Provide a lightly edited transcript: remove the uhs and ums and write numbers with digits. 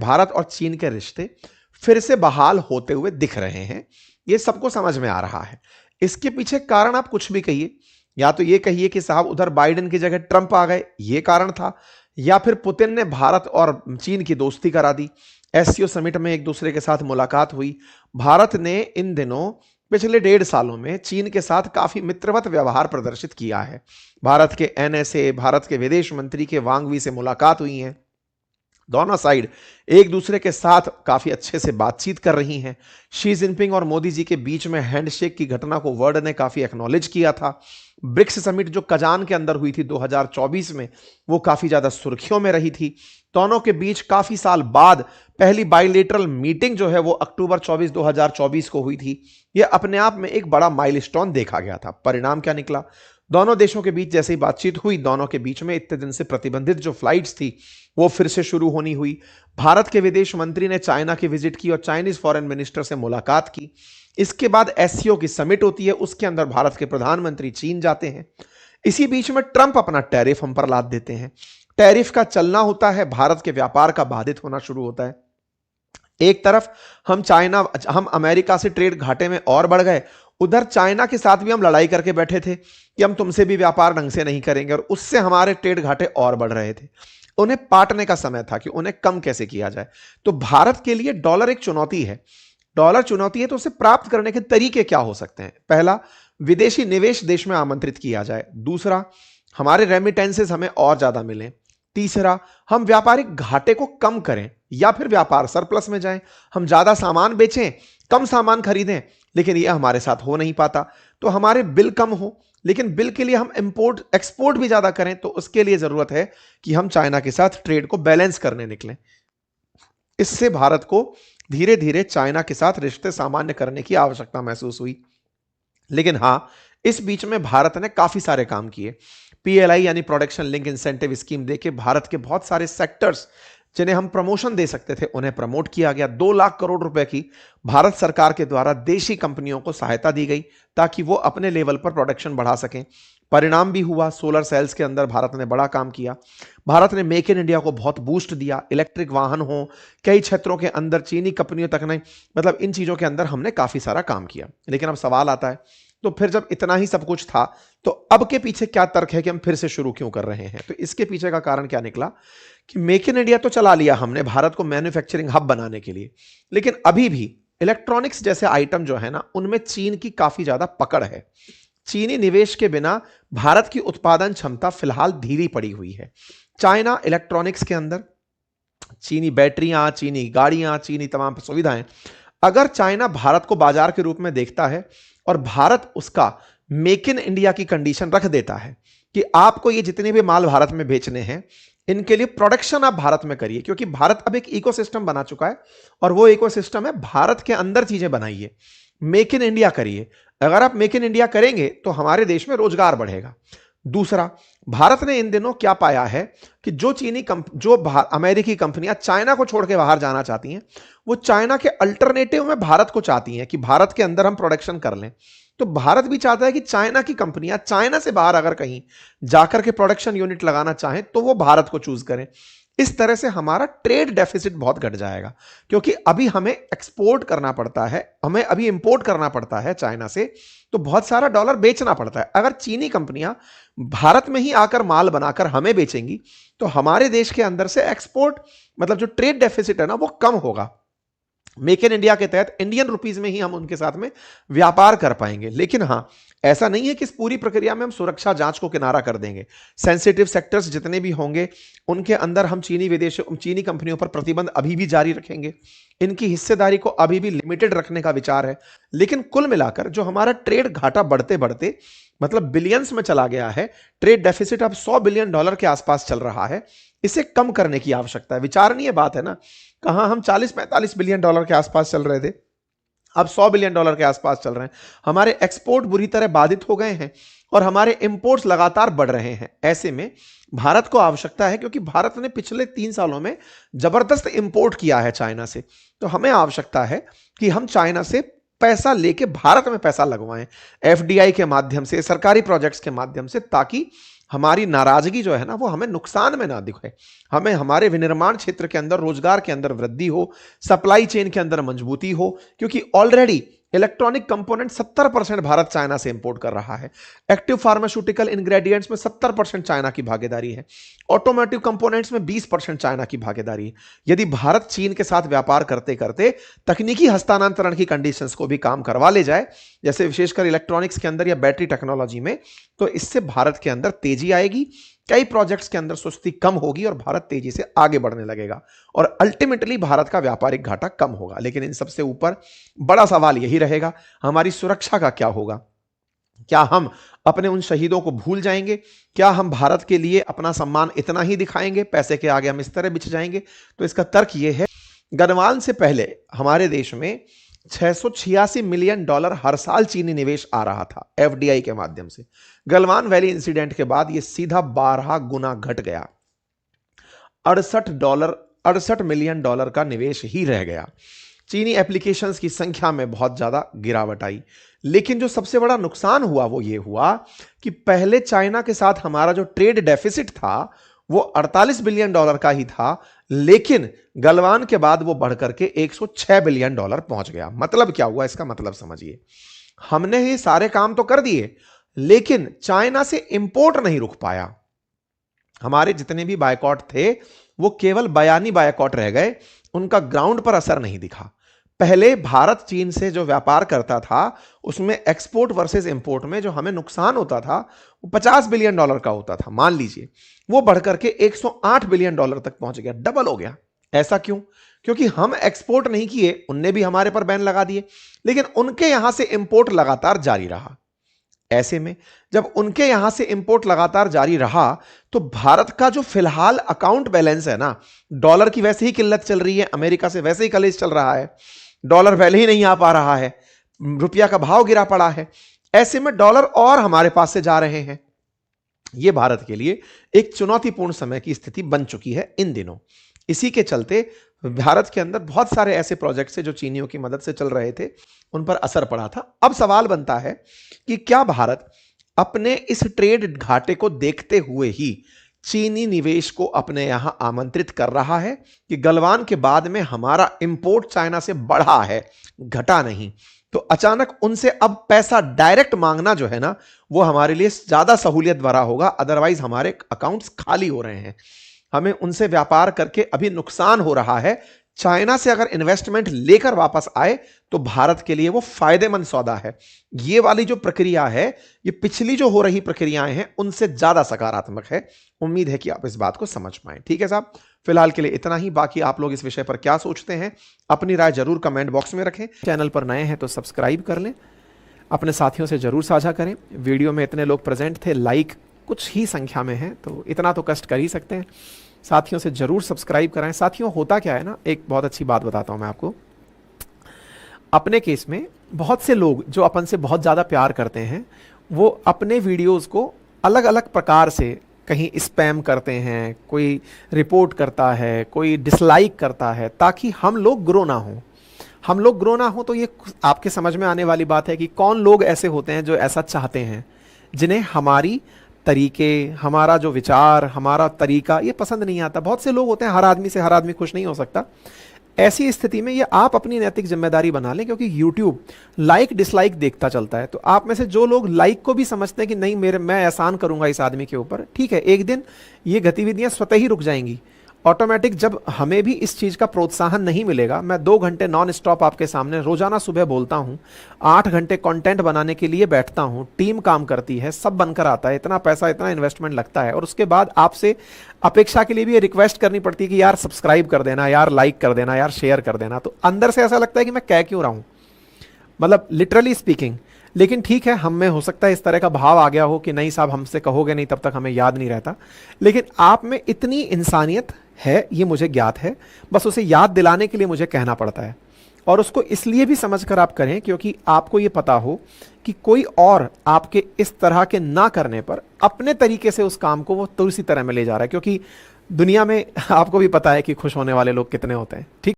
भारत और चीन के रिश्ते फिर से बहाल होते हुए दिख रहे हैं। ये सबको समझ में आ रहा है। इसके पीछे कारण आप कुछ भी कहिए, या तो ये कहिए कि साहब उधर बाइडेन की जगह ट्रंप आ गए, ये कारण था, या फिर पुतिन ने भारत और चीन की दोस्ती करा दी। एससीओ समिट में एक दूसरे के साथ मुलाकात हुई। भारत ने इन दिनों पिछले 1.5 सालों में चीन के साथ काफी मित्रवत व्यवहार प्रदर्शित किया है। भारत के एनएसए, भारत के विदेश मंत्री के वांग वी से मुलाकात हुई है। दोनों साइड एक दूसरे के साथ काफी अच्छे से बातचीत कर रही हैं। शी जिनपिंग और मोदी जी के बीच में हैंडशेक की घटना को वर्ल्ड ने काफी एक्नॉलेज किया था। ब्रिक्स समिट जो कजान के अंदर हुई थी 2024 में, वो काफी ज्यादा सुर्खियों में रही थी। दोनों के बीच काफी साल बाद पहली बाइलेटरल मीटिंग जो है वो अक्टूबर 24 2024 को हुई थी। यह अपने आप में एक बड़ा माइलस्टोन देखा गया था। परिणाम क्या निकला? दोनों देशों के बीच जैसे ही बातचीत हुई, दोनों के बीच में इतने दिन से प्रतिबंधित जो फ्लाइट्स थी वो फिर से शुरू होनी हुई। भारत के विदेश मंत्री ने चाइना की विजिट की और चाइनीज फॉरेन मिनिस्टर से मुलाकात की। इसके बाद एससीओ की समिट होती है, उसके अंदर भारत के प्रधानमंत्री चीन जाते हैं। इसी बीच में ट्रंप अपना टैरिफ हम पर लाद देते हैं। टैरिफ का चलना होता है, भारत के व्यापार का बाधित होना शुरू होता है। एक तरफ हम अमेरिका से ट्रेड घाटे में और बढ़ गए, उधर चाइना के साथ भी हम लड़ाई करके बैठे थे कि हम तुमसे भी व्यापार ढंग से नहीं करेंगे, और उससे हमारे ट्रेड घाटे और बढ़ रहे थे। उन्हें पाटने का समय था कि उन्हें कम कैसे किया जाए। तो भारत के लिए डॉलर एक चुनौती है। डॉलर चुनौती है तो उसे प्राप्त करने के तरीके क्या हो सकते हैं? पहला, विदेशी निवेश देश में आमंत्रित किया जाए। दूसरा, हमारे रेमिटेंसेस हमें और ज्यादा मिले। तीसरा, हम व्यापारिक घाटे को कम करें या फिर व्यापार सरप्लस में जाएं। हम ज्यादा सामान बेचें, कम सामान खरीदें, लेकिन यह हमारे साथ हो नहीं पाता। तो हमारे बिल कम हो, लेकिन बिल के लिए हम इंपोर्ट एक्सपोर्ट भी ज्यादा करें। तो उसके लिए जरूरत है कि हम चाइना के साथ ट्रेड को बैलेंस करने निकलें। इससे भारत को धीरे धीरे चाइना के साथ रिश्ते सामान्य करने की आवश्यकता महसूस हुई। लेकिन हां, इस बीच में भारत ने काफी सारे काम किए। पीएलआई यानी प्रोडक्शन लिंक इंसेंटिव स्कीम देके भारत के बहुत सारे सेक्टर्स जिन्हें हम प्रमोशन दे सकते थे उन्हें प्रमोट किया गया। 2 लाख करोड़ रुपए की भारत सरकार के द्वारा देशी कंपनियों को सहायता दी गई ताकि वो अपने लेवल पर प्रोडक्शन बढ़ा सकें। परिणाम भी हुआ। सोलर सेल्स के अंदर भारत ने बड़ा काम किया। भारत ने मेक इन इंडिया को बहुत बूस्ट दिया। इलेक्ट्रिक वाहन हो, कई क्षेत्रों के अंदर चीनी कंपनियों तक नहीं, मतलब इन चीजों के अंदर हमने काफी सारा काम किया। लेकिन अब सवाल आता है, तो फिर जब इतना ही सब कुछ था तो अब के पीछे क्या तर्क है कि हम फिर से शुरू क्यों कर रहे हैं? तो इसके पीछे का कारण क्या निकला कि मेक इन इंडिया तो चला लिया हमने भारत को मैन्युफैक्चरिंग हब बनाने के लिए, लेकिन अभी भी इलेक्ट्रॉनिक्स जैसे आइटम जो है ना, उनमें चीन की काफी ज्यादा पकड़ है। चीनी निवेश के बिना भारत की उत्पादन क्षमता फिलहाल धीरी पड़ी हुई है। चाइना इलेक्ट्रॉनिक्स के अंदर चीनी बैटरियां, चीनी गाड़ियां, चीनी तमाम सुविधाएं, अगर चाइना भारत को बाजार के रूप में देखता है और भारत उसका मेक इन इंडिया की कंडीशन रख देता है कि आपको ये जितने भी माल भारत में बेचने हैं, इनके लिए प्रोडक्शन आप भारत में करिए, क्योंकि भारत अब एक इकोसिस्टम बना चुका है और वो इकोसिस्टम है भारत के अंदर चीजें बनाइए, मेक इन इंडिया करिए। अगर आप मेक इन इंडिया करेंगे तो हमारे देश में रोजगार बढ़ेगा। दूसरा, भारत ने इन दिनों क्या पाया है कि जो अमेरिकी कंपनियां चाइना को छोड़ के बाहर जाना चाहती हैं, वो चाइना के अल्टरनेटिव में भारत को चाहती हैं कि भारत के अंदर हम प्रोडक्शन कर लें। तो भारत भी चाहता है कि चाइना की कंपनियां चाइना से बाहर अगर कहीं जाकर के प्रोडक्शन यूनिट लगाना चाहें तो वो भारत को चूज करें। इस तरह से हमारा ट्रेड डेफिसिट बहुत घट जाएगा, क्योंकि अभी हमें एक्सपोर्ट करना पड़ता है, हमें अभी इंपोर्ट करना पड़ता है चाइना से, तो बहुत सारा डॉलर बेचना पड़ता है। अगर चीनी कंपनियां भारत में ही आकर माल बनाकर हमें बेचेंगी तो हमारे देश के अंदर से एक्सपोर्ट, मतलब जो ट्रेड डेफिसिट है ना, वो कम होगा। मेक इन इंडिया के तहत इंडियन रुपीज में ही हम उनके साथ में व्यापार कर पाएंगे। लेकिन हां, ऐसा नहीं है कि इस पूरी प्रक्रिया में हम सुरक्षा जांच को किनारा कर देंगे। सेंसिटिव सेक्टर्स जितने भी होंगे उनके अंदर हम चीनी कंपनियों पर प्रतिबंध अभी भी जारी रखेंगे। इनकी हिस्सेदारी को अभी भी लिमिटेड रखने का विचार है। लेकिन कुल मिलाकर जो हमारा ट्रेड घाटा बढ़ते बढ़ते मतलब बिलियंस में चला गया है, ट्रेड डेफिसिट अब $100 बिलियन के आसपास चल रहा है, इसे कम करने की आवश्यकता है। विचारणीय बात है ना, कहां हम 40-45 बिलियन डॉलर के आसपास चल रहे थे, अब $100 बिलियन के आसपास चल रहे हैं। हमारे एक्सपोर्ट बुरी तरह बाधित हो गए हैं और हमारे इंपोर्ट्स लगातार बढ़ रहे हैं। ऐसे में भारत को आवश्यकता है, क्योंकि भारत ने पिछले 3 सालों में जबरदस्त इंपोर्ट किया है चाइना से, तो हमें आवश्यकता है कि हम चाइना से पैसा लेके भारत में पैसा लगवाएं, एफडीआई के माध्यम से, सरकारी प्रोजेक्ट्स के माध्यम से, ताकि हमारी नाराजगी जो है ना वो हमें नुकसान में ना दिखे, हमें हमारे विनिर्माण क्षेत्र के अंदर, रोजगार के अंदर वृद्धि हो, सप्लाई चेन के अंदर मजबूती हो, क्योंकि already electronic component 70% Bharat China से इंपोर्ट कर रहा है। एक्टिव फार्मास्यूटिकल इंग्रेडिएंट्स में 70% चाइना की भागीदारी है। ऑटोमोटिव कंपोनेंट्स में 20% चाइना की भागीदारी है। यदि भारत चीन के साथ व्यापार करते करते तकनीकी हस्तांतरण की कंडीशंस को भी काम करवा ले जाए, जैसे विशेषकर इलेक्ट्रॉनिक्स के अंदर या बैटरी टेक्नोलॉजी में, तो इससे भारत के अंदर तेजी आएगी, कई प्रोजेक्ट्स के अंदर सुस्ती कम होगी और भारत तेजी से आगे बढ़ने लगेगा और अल्टीमेटली भारत का व्यापारिक घाटा कम होगा। लेकिन इन सबसे ऊपर बड़ा सवाल यही रहेगा, हमारी सुरक्षा का क्या होगा? क्या हम अपने उन शहीदों को भूल जाएंगे? क्या हम भारत के लिए अपना सम्मान इतना ही दिखाएंगे, पैसे के आगे हम इस तरह बिछ जाएंगे? तो इसका तर्क यह है, गलवान से पहले हमारे देश में $686 मिलियन हर साल चीनी निवेश आ रहा था एफडीआई के माध्यम से। गलवान वैली इंसिडेंट के बाद यह सीधा 12 गुना घट गया, $68 मिलियन का निवेश ही रह गया। चीनी एप्लीकेशंस की संख्या में बहुत ज्यादा गिरावट आई। लेकिन जो सबसे बड़ा नुकसान हुआ वो ये हुआ कि पहले चाइना के साथ हमारा जो ट्रेड डेफिसिट था वो $48 बिलियन का ही था, लेकिन गलवान के बाद वो बढ़कर के $106 बिलियन पहुंच गया। मतलब क्या हुआ? इसका मतलब समझिए, हमने ये सारे काम तो कर दिए लेकिन चाइना से इंपोर्ट नहीं रुक पाया। हमारे जितने भी बायकॉट थे वो केवल बयानी बायकॉट रह गए, उनका ग्राउंड पर असर नहीं दिखा। पहले भारत चीन से जो व्यापार करता था उसमें एक्सपोर्ट वर्सेस इंपोर्ट में जो हमें नुकसान होता था वो $50 बिलियन का होता था, मान लीजिए, वो बढ़कर के $108 बिलियन तक पहुंच गया, डबल हो गया। ऐसा क्यों? क्योंकि हम एक्सपोर्ट नहीं किए, उनने भी हमारे पर बैन लगा दिए, लेकिन उनके यहां से इंपोर्ट लगातार जारी रहा। ऐसे में जब उनके यहां से इंपोर्ट लगातार जारी रहा तो भारत का जो फिलहाल अकाउंट बैलेंस है ना, डॉलर की वैसे ही किल्लत चल रही है, अमेरिका से वैसे ही कलेश चल रहा है, डॉलर पहले ही नहीं आ पा रहा है, रुपया का भाव गिरा पड़ा है, ऐसे में डॉलर और हमारे पास से जा रहे हैं। यह भारत के लिए एक चुनौतीपूर्ण समय की स्थिति बन चुकी है इन दिनों। इसी के चलते भारत के अंदर बहुत सारे ऐसे प्रोजेक्ट्स हैं जो चीनियों की मदद से चल रहे थे, उन पर असर पड़ा था। अब सवाल बनता है कि क्या भारत अपने इस ट्रेड घाटे को देखते हुए ही चीनी निवेश को अपने यहां आमंत्रित कर रहा है कि गलवान के बाद में हमारा इंपोर्ट चाइना से बढ़ा है, घटा नहीं, तो अचानक उनसे अब पैसा डायरेक्ट मांगना जो है ना वो हमारे लिए ज्यादा सहूलियत भरा होगा। अदरवाइज हमारे अकाउंट्स खाली हो रहे हैं, हमें उनसे व्यापार करके अभी नुकसान हो रहा है। चाइना से अगर इन्वेस्टमेंट लेकर वापस आए तो भारत के लिए वो फायदेमंद सौदा है। ये वाली जो प्रक्रिया है, ये पिछली जो हो रही प्रक्रियाएं हैं उनसे ज्यादा सकारात्मक है। उम्मीद है कि आप इस बात को समझ पाए। ठीक है साहब, फिलहाल के लिए इतना ही। बाकी आप लोग इस विषय पर क्या सोचते हैं, अपनी राय जरूर कमेंट बॉक्स में रखें। चैनल पर नए हैं तो सब्सक्राइब कर लें, अपने साथियों से जरूर साझा करें। वीडियो में इतने लोग प्रेजेंट थे, लाइक कुछ ही संख्या में है, तो इतना तो कष्ट कर ही सकते हैं। साथियों से जरूर सब्सक्राइब कराएं। साथियों, होता क्या है ना, एक बहुत अच्छी बात बताता हूं मैं आपको। अपने केस में बहुत से लोग जो अपन से बहुत ज़्यादा प्यार करते हैं वो अपने वीडियोस को अलग अलग प्रकार से कहीं स्पैम करते हैं, कोई रिपोर्ट करता है, कोई डिसलाइक करता है, ताकि हम लोग ग्रो ना हो। हम लोग ग्रो ना हो तो ये आपके समझ में आने वाली बात है कि कौन लोग ऐसे होते हैं जो ऐसा चाहते हैं, जिन्हें हमारी तरीके, हमारा जो विचार, हमारा तरीका ये पसंद नहीं आता। बहुत से लोग होते हैं, हर आदमी से हर आदमी खुश नहीं हो सकता। ऐसी स्थिति में ये आप अपनी नैतिक जिम्मेदारी बना लें, क्योंकि YouTube लाइक डिसलाइक देखता चलता है। तो आप में से जो लोग लाइक को भी समझते हैं कि नहीं मैं एहसान करूंगा इस आदमी के ऊपर, ठीक है, एक दिन ये गतिविधियां स्वतः ही रुक जाएंगी ऑटोमेटिक। जब हमें भी इस चीज़ का प्रोत्साहन नहीं मिलेगा, मैं 2 घंटे नॉन स्टॉप आपके सामने रोजाना सुबह बोलता हूँ, 8 घंटे कंटेंट बनाने के लिए बैठता हूँ, टीम काम करती है, सब बनकर आता है, इतना पैसा इतना इन्वेस्टमेंट लगता है, और उसके बाद आपसे अपेक्षा के लिए भी ये रिक्वेस्ट करनी पड़ती है कि यार सब्सक्राइब कर देना, यार लाइक कर देना, यार शेयर कर देना। तो अंदर से ऐसा लगता है कि मैं कह क्यों रहा हूँ, मतलब लिटरली स्पीकिंग। लेकिन ठीक है, हम में हो सकता है इस तरह का भाव आ गया हो कि नहीं साहब हमसे कहोगे नहीं तब तक हमें याद नहीं रहता। लेकिन आप में इतनी इंसानियत है, ये मुझे ज्ञात है, बस उसे याद दिलाने के लिए मुझे कहना पड़ता है। और उसको इसलिए भी समझकर आप करें क्योंकि आपको ये पता हो कि कोई और आपके इस तरह के ना करने पर अपने तरीके से उस काम को वो दूसरी तरह में ले जा रहा है। क्योंकि दुनिया में आपको भी पता है कि खुश होने वाले लोग कितने होते हैं। ठीक।